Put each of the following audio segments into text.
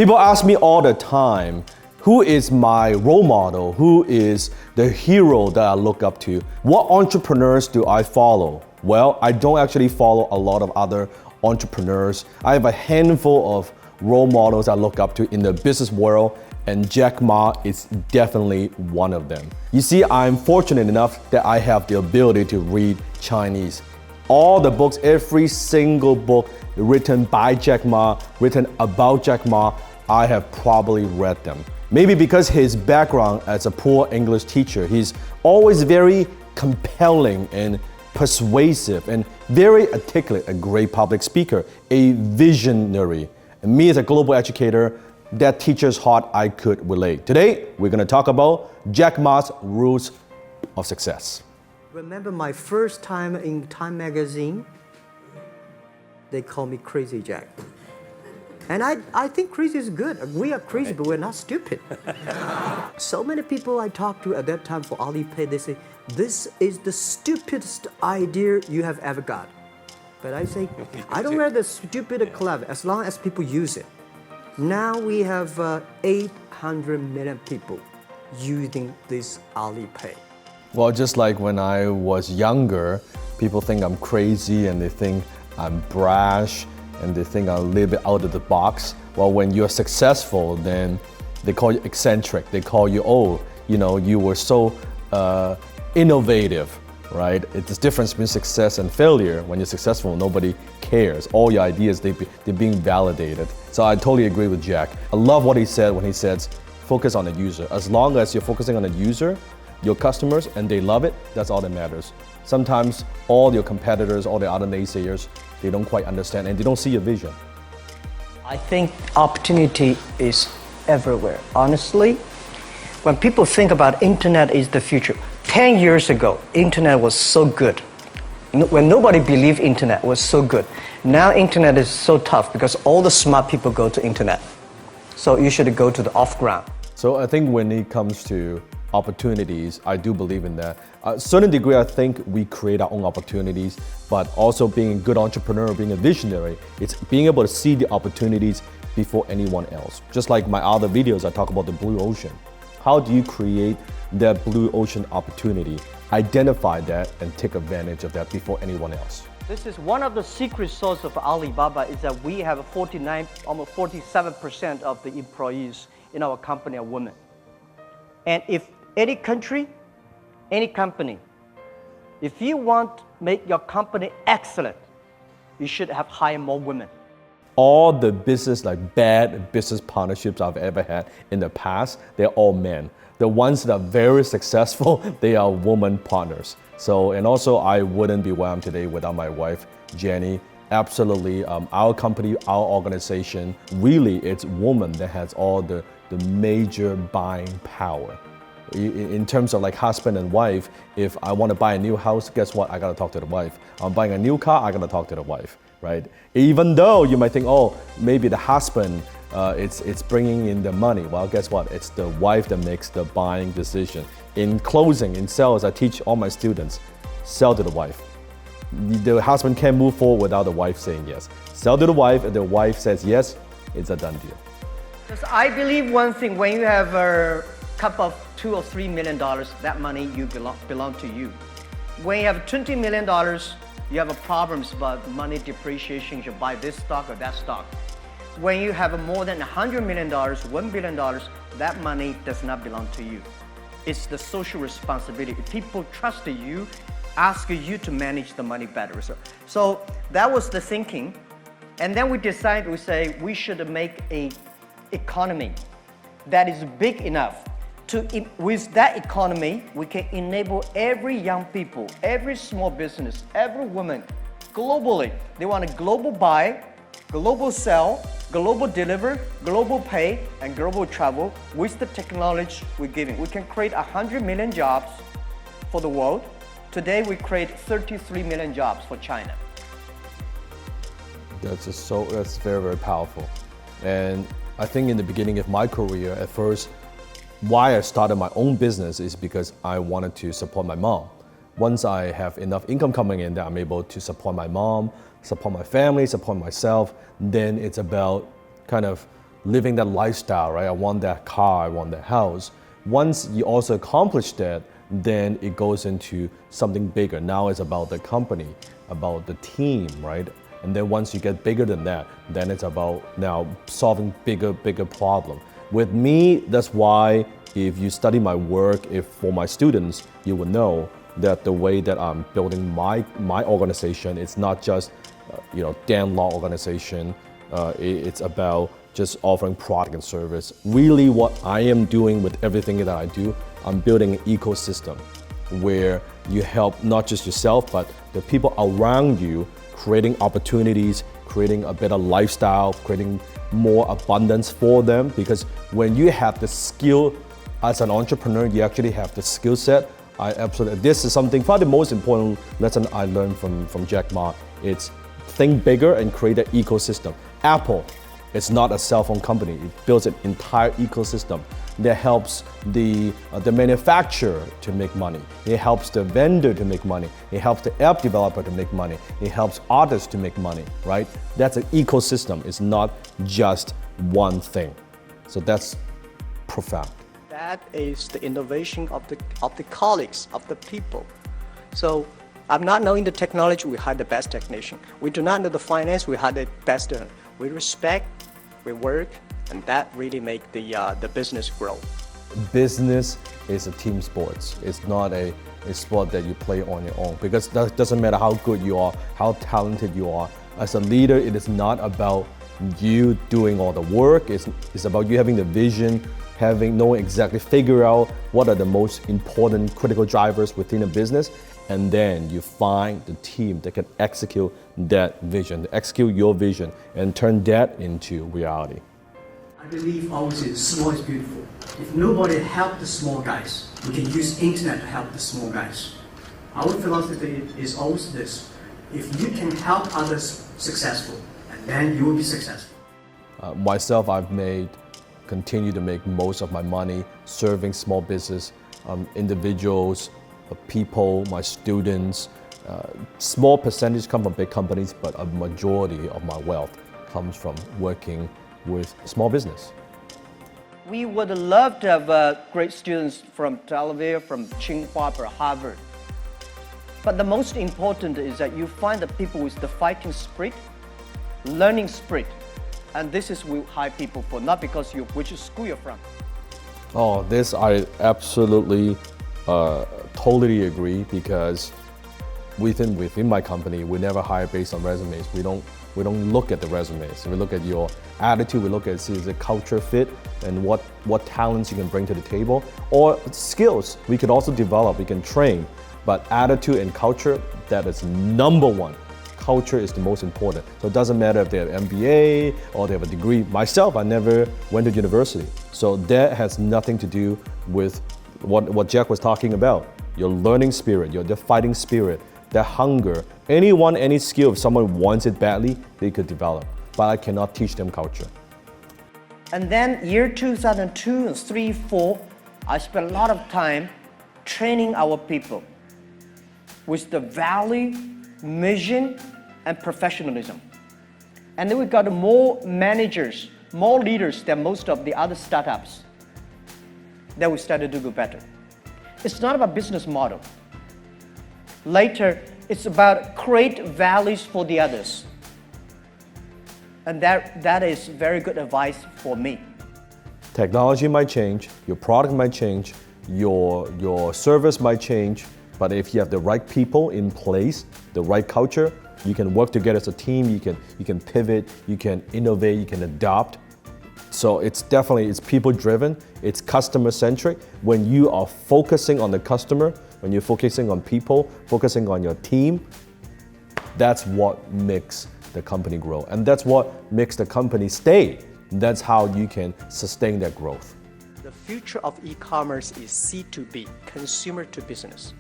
People ask me all the time, who is my role model? Who is the hero that I look up to? What entrepreneurs do I follow? Well, I don't actually follow a lot of other entrepreneurs. I have a handful of role models I look up to in the business world, and Jack Ma is definitely one of them. You see, I'm fortunate enough that I have the ability to read Chinese. All the books, every single book written by Jack Ma, written about Jack Ma, I have probably read them. Maybe because his background as a poor English teacher, he's always very compelling and persuasive and very articulate, a great public speaker, a visionary. And me as a global educator, that teacher's heart I could relate. Today, we're gonna talk about Jack Ma's rules of success. Remember my first time in Time magazine? They call me Crazy Jack. And I think crazy is good. We are crazy, but we're not stupid. So many people I talked to at that time for Alipay, they say, this is the stupidest idea you have ever got. But I say, I don't wear the stupid or clever, as long as people use it. Now we have 800 million people using this Alipay. Well, just like when I was younger, people think I'm crazy and they think I'm brash and they think I'm a little bit out of the box. Well, when you're successful, then they call you eccentric. They call you, you were so innovative, right? It's the difference between success and failure. When you're successful, nobody cares. All your ideas, they're being validated. So I totally agree with Jack. I love what he said when he says, focus on the user. As long as you're focusing on the user, your customers, and they love it, that's all that matters. Sometimes all your competitors, all the other naysayers, they don't quite understand and they don't see your vision. I think opportunity is everywhere. Honestly, when people think about internet is the future, 10 years ago, internet was so good. When nobody believed internet was so good. Now internet is so tough because all the smart people go to internet. So you should go to the off-ground. So I think when it comes to opportunities, I do believe in that. A certain degree, I think we create our own opportunities, but also being a good entrepreneur, being a visionary, it's being able to see the opportunities before anyone else. Just like my other videos, I talk about the blue ocean. How do you create that blue ocean opportunity, identify that, and take advantage of that before anyone else? This is one of the secret sauce of Alibaba is that we have 49, almost 47% of the employees in our company are women. And if any country, any company, if you want to make your company excellent, you should have hired more women. All the business, like bad business partnerships I've ever had in the past, they're all men. The ones that are very successful, they are woman partners. So, and also I wouldn't be where I am today without my wife, Jenny. Absolutely, our company, our organization, really it's woman that has all the major buying power. In terms of like husband and wife, if I want to buy a new house, guess what? I gotta talk to the wife. I'm buying a new car, I gotta talk to the wife, right? Even though you might think, oh, maybe the husband, it's bringing in the money. Well, guess what? It's the wife that makes the buying decision. In closing, in sales, I teach all my students, sell to the wife. The husband can't move forward without the wife saying yes. Sell to the wife, and the wife says yes, it's a done deal. Because I believe one thing, when you have a cup of $2 or $3 million, that money belong to you. When you have $20 million, you have a problems about money depreciation, you should buy this stock or that stock. When you have more than $100 million, $1 billion, that money does not belong to you. It's the social responsibility. If people trust you, ask you to manage the money better. So that was the thinking. And then we decided, we say we should make an economy that is big enough with that economy, we can enable every young people, every small business, every woman, globally. They want a global buy, global sell, global deliver, global pay, and global travel with the technology we're giving. We can create 100 million jobs for the world. Today, we create 33 million jobs for China. That's very, very powerful. And I think in the beginning of my career, at first, why I started my own business is because I wanted to support my mom. Once I have enough income coming in that I'm able to support my mom, support my family, support myself, then it's about kind of living that lifestyle, right? I want that car, I want that house. Once you also accomplish that, then it goes into something bigger. Now it's about the company, about the team, right? And then once you get bigger than that, then it's about now solving bigger problem. With me, that's why if you study my work, if for my students, you will know that the way that I'm building my organization, it's not just Dan Law organization. It's about just offering product and service. Really what I am doing with everything that I do, I'm building an ecosystem where you help not just yourself, but the people around you, creating opportunities, creating a better lifestyle, creating more abundance for them. Because when you have the skill as an entrepreneur, you actually have the skill set. This is something, probably the most important lesson I learned from Jack Ma. It's think bigger and create an ecosystem. Apple is not a cell phone company. It builds an entire ecosystem that helps the manufacturer to make money. It helps the vendor to make money. It helps the app developer to make money. It helps artists to make money, right? That's an ecosystem. It's not just one thing. So that's profound. That is the innovation of the colleagues, of the people. So I'm not knowing the technology, we hire the best technician. We do not know the finance, we hire the best. We respect, we work, and that really make the business grow. Business is a team sport. It's not a sport that you play on your own, because that doesn't matter how good you are, how talented you are. As a leader, it is not about you doing all the work. It's about you having the vision, knowing exactly, figure out what are the most important critical drivers within a business, and then you find the team that can execute that vision, execute your vision, and turn that into reality. I believe always small is beautiful. If nobody help the small guys, we can use internet to help the small guys. Our philosophy is always this: if you can help others successful, and then you will be successful. Myself, continue to make most of my money serving small business, individuals, people, my students. Small percentage come from big companies, but a majority of my wealth comes from working with small business. We would love to have great students from Tel Aviv, from Tsinghua or Harvard. But the most important is that you find the people with the fighting spirit, learning spirit. And this is we hire people for, not because which school you're from. Oh, this I absolutely, totally agree, because within my company, we never hire based on resumes. We don't look at the resumes. We look at your attitude. We look at see the culture fit and what talents you can bring to the table, or skills we could also develop. We can train, but attitude and culture, that is number one. Culture is the most important. So it doesn't matter if they have MBA or they have a degree. Myself, I never went to university. So that has nothing to do with what Jack was talking about. Your learning spirit, your fighting spirit, that hunger. Any skill, if someone wants it badly, they could develop. But I cannot teach them culture. And then year 2002 and 3, 4, I spent a lot of time training our people with the value, mission, and professionalism. And then we got more managers, more leaders than most of the other startups. Then we started to do better. It's not about business model. Later, it's about create values for the others. And that is very good advice for me. Technology might change, your product might change, your service might change, but if you have the right people in place, the right culture, you can work together as a team, you can pivot, you can innovate, you can adopt. So it's people driven, it's customer centric. When you are focusing on the customer, when you're focusing on people, focusing on your team, that's what makes the company grow. And that's what makes the company stay. That's how you can sustain that growth. The future of e-commerce is C2B, consumer to business.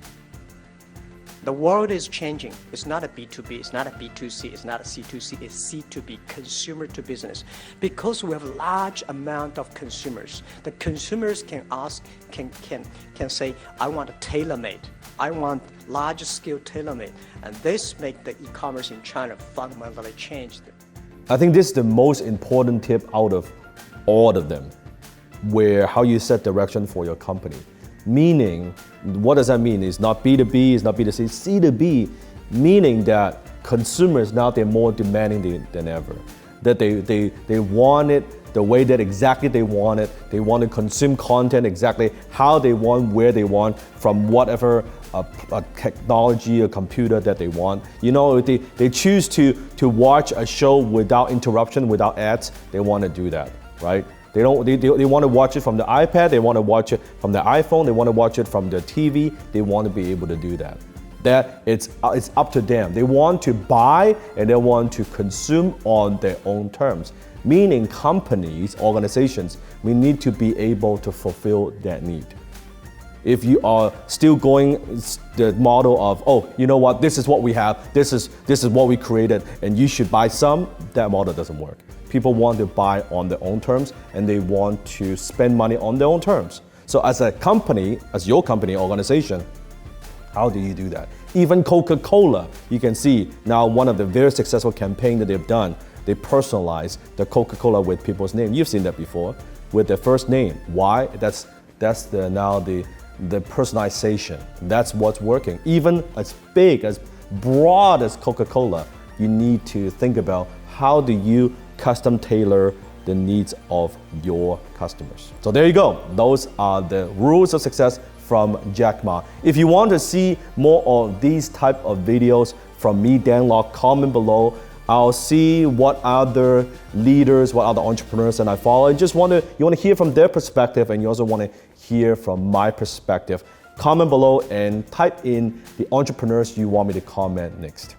The world is changing. It's not a B2B, it's not a B2C, it's not a C2C, it's C2B, consumer to business. Because we have a large amount of consumers, the consumers can ask, can say, I want a tailor-made. I want large scale tailor-made. And this makes the e-commerce in China fundamentally changed. I think this is the most important tip out of all of them, where how you set direction for your company. Meaning, what does that mean? It's not B2B, it's not B2C, C2B, meaning that consumers now they're more demanding than ever. That they want it the way that exactly they want it. They want to consume content exactly how they want, where they want, from whatever a technology, a computer that they want. You know, they choose to watch a show without interruption, without ads. They want to do that, right? They want to watch it from the iPad, they want to watch it from the iPhone, they want to watch it from the TV. They want to be able to do that. That it's up to them. They want to buy and they want to consume on their own terms. Meaning companies, organizations, we need to be able to fulfill that need. If you are still going the model of, oh, you know what, this is what we have, this is what we created, and you should buy some, that model doesn't work. People want to buy on their own terms and they want to spend money on their own terms. So as a company, as your company, organization, how do you do that? Even Coca-Cola, you can see now one of the very successful campaigns that they've done, they personalize the Coca-Cola with people's name. You've seen that before, with their first name. Why? That's now the personalization. That's what's working. Even as big, as broad as Coca-Cola, you need to think about how do you custom tailor the needs of your customers. So there you go. Those are the rules of success from Jack Ma. If you want to see more of these type of videos from me, Dan Lok, comment below. I'll see what other leaders, what other entrepreneurs and I follow. You want to hear from their perspective, and you also want to hear from my perspective. Comment below and type in the entrepreneurs you want me to comment next.